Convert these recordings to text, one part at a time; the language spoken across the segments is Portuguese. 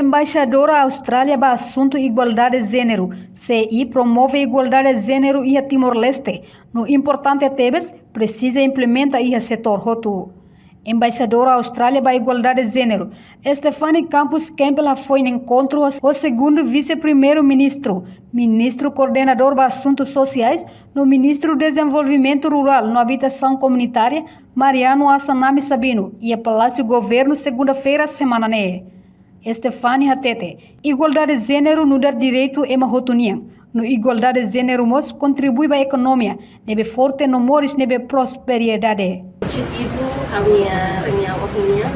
Embaixadora Austrália para Assunto Igualdade de Gênero, CI, promove igualdade de gênero e a Timor-Leste. No importante tebes, precisa implementar e setor roto. Embaixadora Austrália para Igualdade de Gênero, Stephanie Campos Campbell foi em encontro o segundo vice-primeiro-ministro, ministro coordenador para Assuntos Sociais, no ministro do Desenvolvimento Rural no Habitação Comunitária, Mariano Assanami Sabino, e a Palácio Governo segunda-feira, semana né. Stephanie Hatete, igualdade de gênero no dar direito é uma rotunia. No igualdade de gênero mos contribui para a economia, nebe forte no mores nebe prosperidade. Objetivo a minha reunião,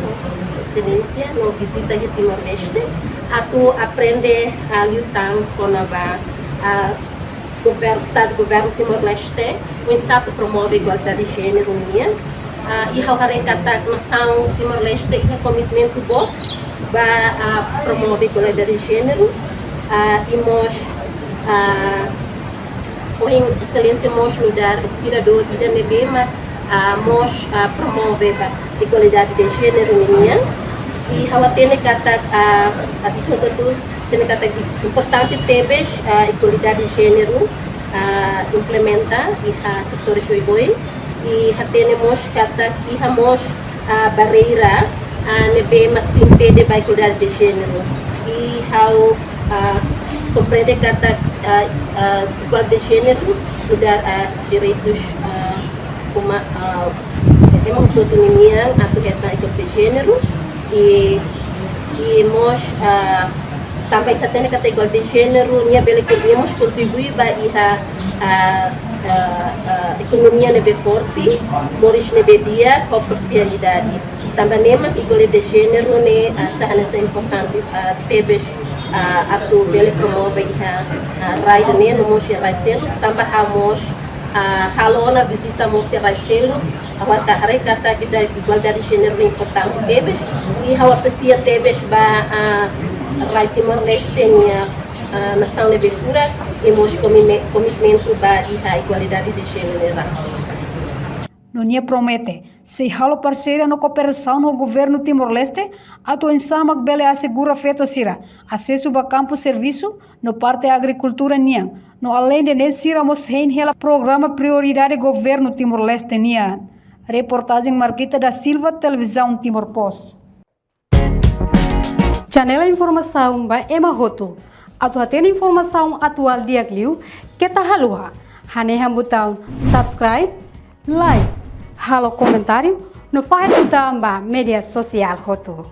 excelência, no visita a Timor-Leste, a aprender a lutar com o Estado do Governo Timor-Leste, o Estado promove a igualdade de gênero e a nação Timor-Leste e o comitimento bom para promover a igualdade de gênero e nós com excelência nós lugar inspirador e da nebema nós promover a igualdade de gênero e a tem kata tem kata importante tebes a igualdade de gênero implementar e a setor joiboi e a temos kata que a nós barreira nebema se impede a igualdade de gênero e how compreender kata igualdade de gênero lugar direitos como uma autonomia atau igualdade de gênero e nós também tendo kata igualdade de gênero nia bele que nós contribuir para a economia nebe forte, moris nebe dia com prosperidade. Também nema igualdade de gênero ne sahana importante tebes atu bele promove a raida ne no mos raiselo também hamos halona visita mos raiselo awak kata kita igualdade de gênero importante tebes e hawa aprecia tebes ba rai Timor-Leste nação nebe fura e mos comitimento ba a igualdade de gênero e raça. Nonia promete, se halo parceira no cooperação no governo Timor-Leste, ato ensama que bele assegura feito sira, acesso a campo serviço no parte agricultura nian, no além de nesira mos hela programa prioridade governo Timor-Leste nian. Reportagem Marquita da Silva, Televisão Timor Post. Janela informação ba Emma Roto. Atu hatena informação atual dia kliu, kita halua. Haneha botão subscribe, like, halo comentário no faixa do media social Roto.